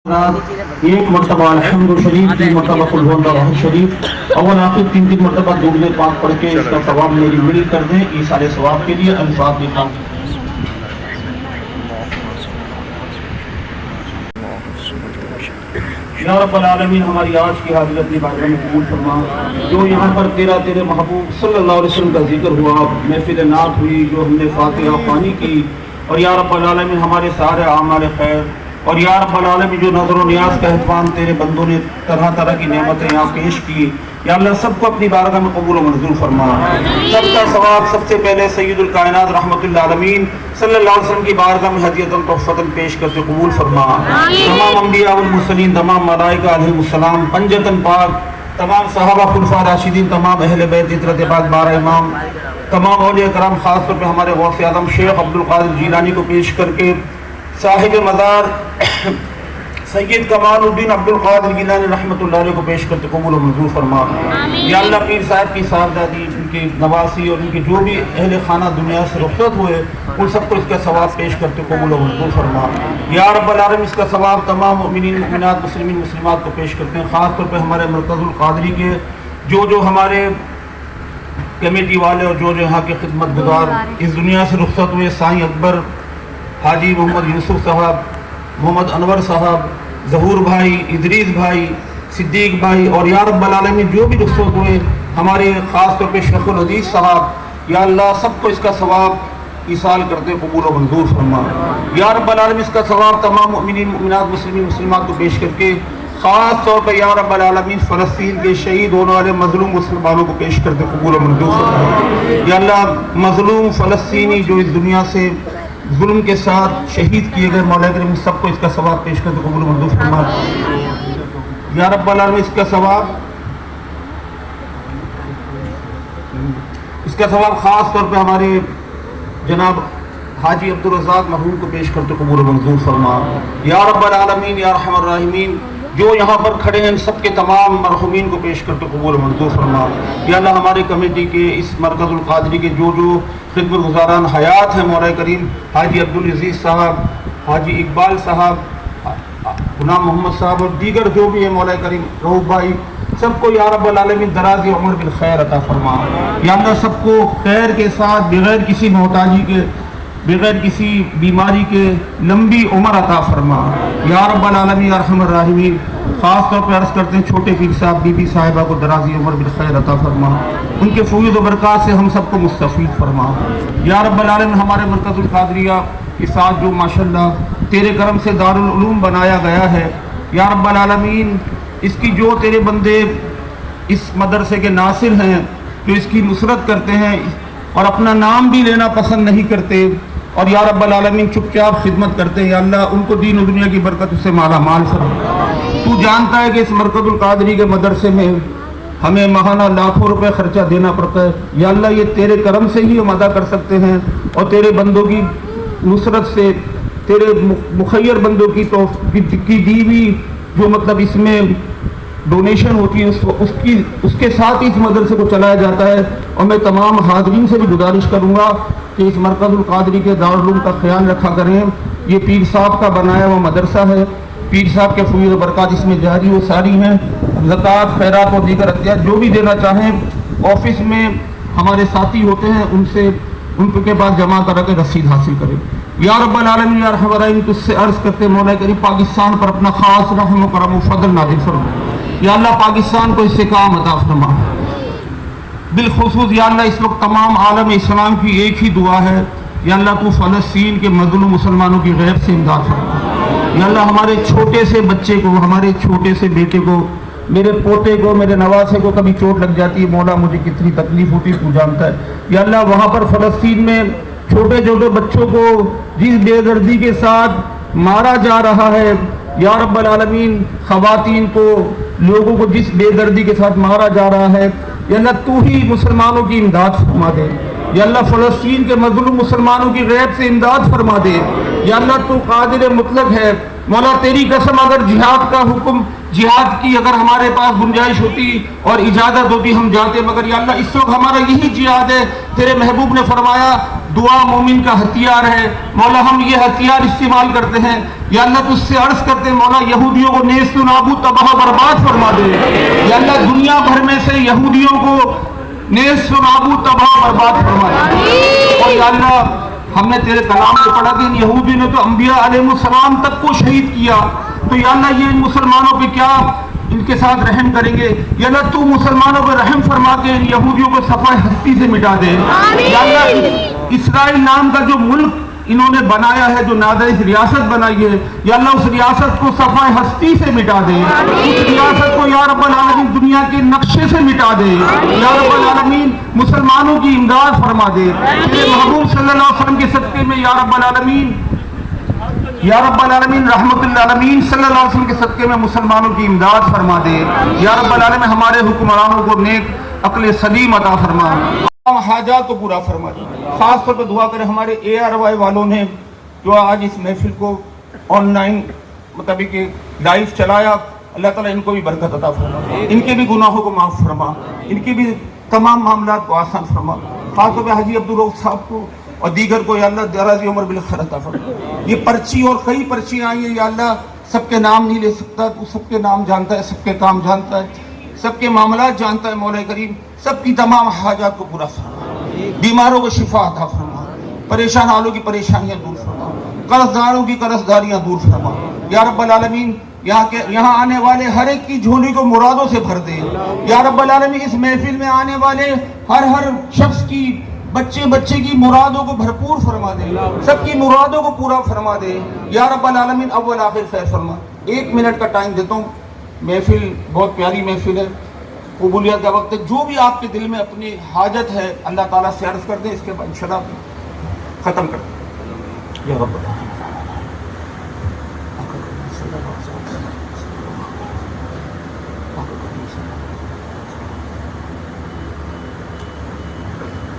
ایک مرتبہ الحمد شریف، 3 مرتبہ قل هو اللہ احد شریف، اول آخر 3 مرتبہ درود پاک پڑھ کے اس کا ثواب میری مل کر دیں ایصال ثواب کے لیے الفاتحہ۔ یا رب العالمین، ہماری آج کی حاضری اپنی بارگاہ میں قبول فرما۔ جو یہاں پر تیرے محبوب صلی اللہ علیہ وسلم کا ذکر ہوا، محفل نعت ہوئی، جو ہم نے فاتحہ خوانی کی، اور یا رب العالمین ہمارے سارے اعمال خیر، اور یا رب العالمین جو نظر و نیاز کا اہتمام تیرے بندوں نے طرح طرح کی نعمتیں یہاں پیش کی، یا اللہ سب کو اپنی بارگاہ میں قبول و منظور فرما۔ سب کا ثواب سب سے پہلے سید الکائنات رحمت اللہ عالمین صلی اللہ علیہ وسلم کی بارگاہ میں ہدیۃ تحفۃ پیش کرتے قبول فرما۔ تمام انبیاء والمرسلین، تمام ملائکہ علیہم السلام، پنجتن پاک، تمام صحابہ خلفاء راشدین، تمام اہل بیت عترت پاک 12 امام، تمام اولیاء کرام، خاص طور پہ ہمارے غوث اعظم شیخ عبد القادر جیلانی کو پیش کر کے صاحب مزار سید کمال الدین عبد القادر جیلانی رحمۃ اللہ علیہ کو پیش کرتے قبول و منظور فرما۔ یا اللہ پیر صاحب کی صاحبزادی، ان کے نواسی اور ان کے جو بھی اہل خانہ دنیا سے رخصت ہوئے، ان سب کو اس کا ثواب پیش کرتے قبول و منظور فرما۔ یا رب العالمین اس کا ثواب تمام مؤمنین مؤمنات، مسلمین مسلمات کو پیش کرتے ہیں، خاص طور پہ ہمارے مرکز القادری کے جو ہمارے کمیٹی والے اور جو یہاں کے خدمت گزار اس دنیا سے رخصت ہوئے، سائیں اکبر، حاجی محمد یوسف صاحب، محمد انور صاحب، ظہور بھائی، ادریس بھائی، صدیق بھائی، اور یا رب العالمین جو بھی رخصت ہوئے ہمارے خاص طور پہ شیخ الحدیث صاحب، یا اللہ سب کو اس کا ثواب ایصال کرتے قبول و منظور فرما۔ یا رب العالمین اس کا ثواب تمام مؤمنین مؤمنات، مسلمین مسلمات کو پیش کر کے خاص طور پہ یا رب العالمین فلسطین کے شہید ہونے والے مظلوم مسلمانوں کو پیش کرتے قبول و منظور فرما۔ یا اللہ مظلوم فلسطینی جو اس دنیا سے ظلم کے ساتھ شہید کیے گئے، مولا کریم سب کو اس کا ثواب پیش کرتے قبول و منظور فرما۔ یا رب العالمین اس کا ثواب خاص طور پہ ہمارے جناب حاجی عبدالرزاق مرحوم کو پیش کرتے قبول و منظور فرما۔ یا رب العالمین یا ارحم الراحمین جو یہاں پر کھڑے ہیں ان سب کے تمام مرحومین کو پیش کرتے قبول و منظور فرما۔ یا اللہ ہمارے کمیٹی کے اس مرکز القادری کے جو خدمت گزاران حیات ہیں، مولا کریم حاجی عبدالعزیز صاحب، حاجی اقبال صاحب، غلام محمد صاحب اور دیگر جو بھی ہیں، مولا کریم رؤوف بھائی، سب کو یا رب العالمین دراز عمر بالخیر عطا فرما۔ یا اللہ سب کو خیر کے ساتھ بغیر کسی محتاجی کے، بغیر کسی بیماری کے لمبی عمر عطا فرما۔ یا رب العالمین ارحم الراحمین خاص طور پہ عرض کرتے ہیں چھوٹے پیر صاحب بی بی صاحبہ کو درازی عمر بالخیر عطا فرما، ان کے فیض و برکات سے ہم سب کو مستفید فرما۔ یا رب العالمین ہمارے مرکز القادریہ کے ساتھ جو ماشاءاللہ تیرے کرم سے دارالعلوم بنایا گیا ہے، یا رب العالمین اس کی جو تیرے بندے اس مدرسے کے ناصر ہیں، جو اس کی نصرت کرتے ہیں اور اپنا نام بھی لینا پسند نہیں کرتے، اور یا رب العالمین چپ چاپ خدمت کرتے ہیں، یا اللہ ان کو دین و دنیا کی برکت سے مالا مال فرما۔ تو جانتا ہے کہ اس مرکز القادری کے مدرسے میں ہمیں ماہانہ لاکھوں روپے خرچہ دینا پڑتا ہے، یا اللہ یہ تیرے کرم سے ہی ہم ادا کر سکتے ہیں، اور تیرے بندوں کی نصرت سے، تیرے مخیر بندوں کی دی ہوئی جو مطلب اس میں ڈونیشن ہوتی ہے اس کے ساتھ ہی اس مدرسے کو چلایا جاتا ہے۔ اور میں تمام حاضرین سے بھی گزارش کروں گا کہ اس مرکز القادری کے دارالعلوم کا خیال رکھا کریں۔ یہ پیر صاحب کا بنایا ہوا مدرسہ ہے، پیر صاحب کے فیض و برکات اس میں جاری و ساری ہیں۔ زکوٰۃ، خیرات اور دیگر عطیات جو بھی دینا چاہیں آفس میں ہمارے ساتھی ہوتے ہیں، ان کے پاس جمع کرا کے رسید حاصل کریں۔ یا رب العالمین یا ارحم الراحمین تجھ سے عرض کرتے مولا کریم پاکستان پر اپنا خاص رحم و کرم و فضل نازل فرما۔ یا اللہ پاکستان کو استحکام عطا فرما۔ بالخصوص یا اللہ اس وقت تمام عالم اسلام کی ایک ہی دعا ہے، یا اللہ تو فلسطین کے مظلوم مسلمانوں کی غیب سے امداد فرما۔ یا اللہ ہمارے چھوٹے سے بچے کو، ہمارے چھوٹے سے بیٹے کو، میرے پوتے کو، میرے نواسے کو کبھی چوٹ لگ جاتی ہے، مولا مجھے کتنی تکلیف ہوتی ہے تو جانتا ہے۔ یا اللہ وہاں پر فلسطین میں چھوٹے چھوٹے بچوں کو جس بے دردی کے ساتھ مارا جا رہا ہے، یا رب العالمین خواتین کو، لوگوں کو جس بے دردی کے ساتھ مارا جا رہا ہے، یا اللہ تو ہی مسلمانوں کی امداد فرما دے۔ یا اللہ فلسطین کے مظلوم مسلمانوں کی غیب سے امداد فرما دے۔ یا اللہ تو قادر مطلق ہے، مولا تیری قسم اگر جہاد کا حکم، جہاد کی اگر ہمارے پاس گنجائش ہوتی اور اجازت ہوتی ہم جاتے، مگر یا اللہ اس وقت ہمارا یہی جہاد ہے۔ تیرے محبوب نے فرمایا دعا مومن کا ہتھیار ہے، مولا ہم یہ ہتھیار استعمال کرتے ہیں۔ یا اللہ تجھ سے عرض کرتے ہیں مولا یہودیوں کو نیست و نابود تباہ برباد فرما دے. یا اللہ دنیا بھر میں سے یہودیوں کو نیست و نابود تباہ برباد فرما دے. اور یا اللہ ہم نے تیرے کلام میں پڑھا کہ ان یہودی نے تو انبیاء علیہ السلام تک کو شہید کیا, تو یا اللہ یہ ان مسلمانوں پہ کیا ان کے ساتھ رحم کریں گے. یا اللہ تو مسلمانوں پہ رحم فرما کے ان یہودیوں کو صفحہ ہستی سے مٹا دے. یا اللہ اسرائیل نام کا جو ملک انہوں نے بنایا ہے, جو نادر ریاست بنائی ہے, یا اللہ اس ریاست کو صفحہ ہستی سے مٹا دے. اس ریاست کو یا رب العالمین دنیا کے نقشے سے مٹا دے. یا رب العالمین مسلمانوں کی امداد فرما دے. تیرے محبوب صلی اللہ علیہ وسلم کے صدقے میں یا رب العالمین, یا رب العالمین رحمت للعالمین صلی اللہ علیہ وسلم کے صدقے میں مسلمانوں کی امداد فرما دے. یا رب العالمین ہمارے حکمرانوں کو نیک عقل سلیم عطا فرما, حاجات کو پورا فرما دے. خاص طور پہ دعا کریں ہمارے ARY والوں نے جو آج اس محفل کو آن لائن مطلب کہ لائیو چلایا, اللہ تعالیٰ ان کو بھی برکت عطا فرما, ان کے بھی گناہوں کو معاف فرما, ان کے بھی تمام معاملات کو آسان فرما. خاص طور پہ حاجی عبدالرؤف صاحب کو اور دیگر کو یا اللہ دراز عمر بالخیر عطا فرما. یہ پرچی اور کئی پرچیاں آئی ہیں, یا اللہ سب کے نام نہیں لے سکتا, تو سب کے نام جانتا ہے, سب کے کام جانتا ہے, سب کے معاملات جانتا ہے. مولا کریم سب کی تمام حاجات کو پورا فرما, بیماروں کو شفا عطا فرما, پریشان حالوں کی پریشانیاں دور فرما, قرض داروں کی قرض داریاں دور فرما. یا رب العالمین یہاں آنے والے ہر ایک کی جھولی کو مرادوں سے بھر دے. یا رب العالمین اس محفل میں آنے والے ہر شخص کی بچے کی مرادوں کو بھرپور فرما دے, سب کی مرادوں کو پورا فرما دے. یا رب العالمین اول آخر خیر فرما. 1 منٹ کا ٹائم دیتا ہوں, محفل بہت پیاری محفل ہے, قبولیت کا وقت ہے. جو بھی آپ کے دل میں اپنی حاجت ہے اللہ تعالیٰ سے عرض کر دیں, اس کے بعد انشاءاللہ ختم کر دیں. یا رب العالمین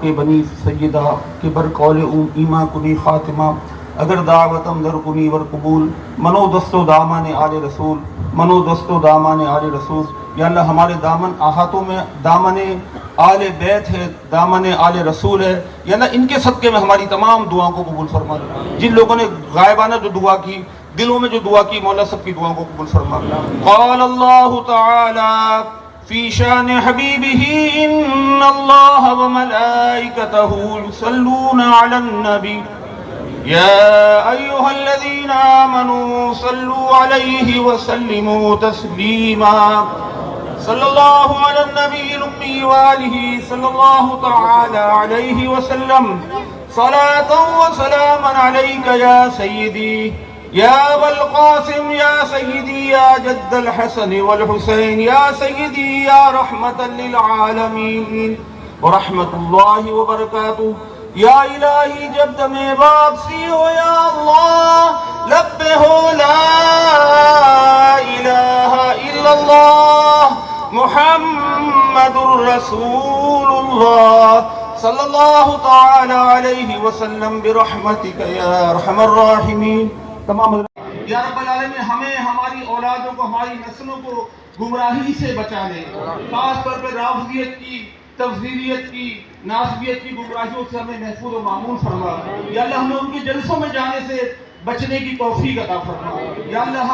کہ بنی سیدہ کہ بر قول ایما کنی خاتمہ, اگر دعوتم در کنی ور قبول, منو دست و دامان آل رسول, منو دست و دامان آل رسول. یا اللہ ہمارے دامن ہاتھوں میں دامن آل بیت ہے, دامن آل رسول ہے. یا اللہ ان کے صدقے میں ہماری تمام دعاؤں کو قبول فرما. جن لوگوں نے غائبانہ جو دعا کی, دلوں میں جو دعا کی, مولا سب کی دعاؤں کو قبول فرما. قال اللہ تعالی فی شان حبیبہ ان اللہ وملائکتہ یصلون علی النبی یا ایہا الذین آمنوا صلوا علیہ وسلموا تسلیما. صلی اللہ علی النبی الامی وآلہ صلی اللہ تعالی علیہ وسلم. صلاة و سلاما علیک یا سیدی یا ابا القاسم یا سیدی یا جد الحسن والحسین یا سیدی یا رحمتا للعالمین ورحمت اللہ وبرکاتہ. یا الہی جب دم واپسی ہو یا اللہ لب ہو لا الہ الا اللہ محمد رسول اللہ صلی اللہ تعالی علیہ وسلم برحمتک یا ارحم الراحمین. تمام یا رب العالمین ہمیں, ہماری اولادوں کو, ہماری نسلوں کو گمراہی سے بچا لے. خاص طور پہ رافضیت کی, تفضیلیت کی, ناسبیت کی گمراہیوں سے ہمیں محفوظ و معمول فرما. یا اللہ ہمیں ان کے جلسوں میں جانے سے بچنے کی توفیق عطا فرما. یا اللہ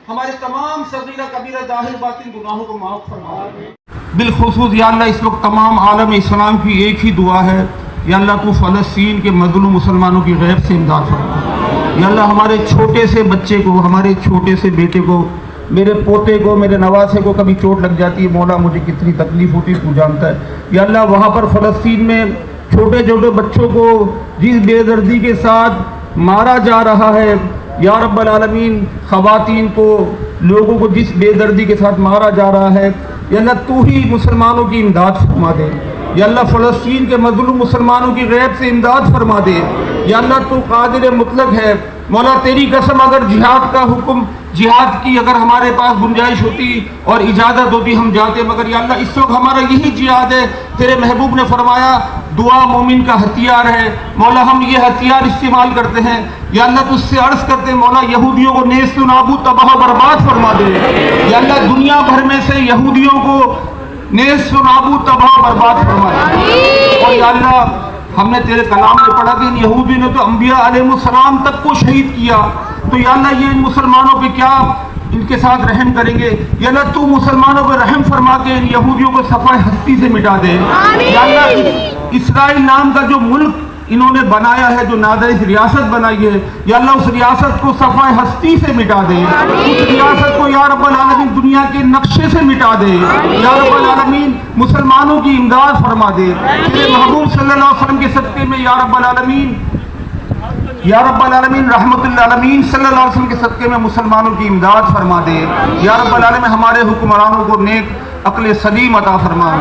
ہمارے تمام صغیرہ کبیرہ ظاہر باطن گناہوں کو معاف فرما. بالخصوص یا اللہ اس وقت تمام عالم اسلام کی ایک ہی دعا ہے, یا اللہ تو فلسطین کے مظلوم مسلمانوں کی غیب سے امداد فرما. یا اللہ ہمارے چھوٹے سے بچے کو, ہمارے چھوٹے سے بیٹے کو, میرے پوتے کو, میرے نواسے کو کبھی چوٹ لگ جاتی ہے, مولا مجھے کتنی تکلیف ہوتی ہے تو جانتا ہے. یا اللہ وہاں پر فلسطین میں چھوٹے چھوٹے بچوں کو جس بے دردی کے ساتھ مارا جا رہا ہے, یا رب العالمین خواتین کو, لوگوں کو جس بے دردی کے ساتھ مارا جا رہا ہے, یا اللہ تو ہی مسلمانوں کی امداد فرما دے. یا اللہ فلسطین کے مظلوم مسلمانوں کی غیب سے امداد فرما دے. یا اللہ تو قادر مطلق ہے, مولا تیری قسم اگر جہاد کا حکم, جہاد کی اگر ہمارے پاس گنجائش ہوتی اور اجازت ہوتی ہم جاتے, مگر یا اللہ اس وقت ہمارا یہی جہاد ہے. تیرے محبوب نے فرمایا دعا مومن کا ہتھیار ہے, مولا ہم یہ ہتھیار استعمال کرتے ہیں. یا اللہ تجھ سے عرض کرتے ہیں مولا یہودیوں کو نیست و نابود تباہ برباد فرما دے. یا اللہ دنیا بھر میں سے یہودیوں کو نیست و نابود تباہ برباد فرما دے. اور یا اللہ ہم نے تیرے کلام میں پڑھا کہ ان یہودی نے تو انبیاء علیہ السلام تک کو شہید کیا, تو یا اللہ یہ ان مسلمانوں پہ کیا ان کے ساتھ رحم کریں گے. یا اللہ تو مسلمانوں پہ رحم فرما کے ان یہودیوں کو صفحہ ہستی سے مٹا دے. یا اللہ اسرائیل نام کا جو ملک انہوں نے بنایا ہے، جو نادرس ریاست بنائی ہے، یا اللہ اس ریاست کو صفحہ ہستی سے مٹا دے. اس ریاست کو یا رب العالمین دنیا کے نقشے سے مٹا دے. یا رب العالمین مسلمانوں کی امداد فرما دے. تیرے محبوب صلی اللہ علیہ وسلم کے صدقے میں یا رب العالمین، یا رب العالمین رحمت العالمین صلی اللہ علیہ وسلم کے صدقے میں مسلمانوں کی امداد فرما دے. یا رب العالمین ہمارے حکمرانوں کو نیک عقل سلیم عطا فرما.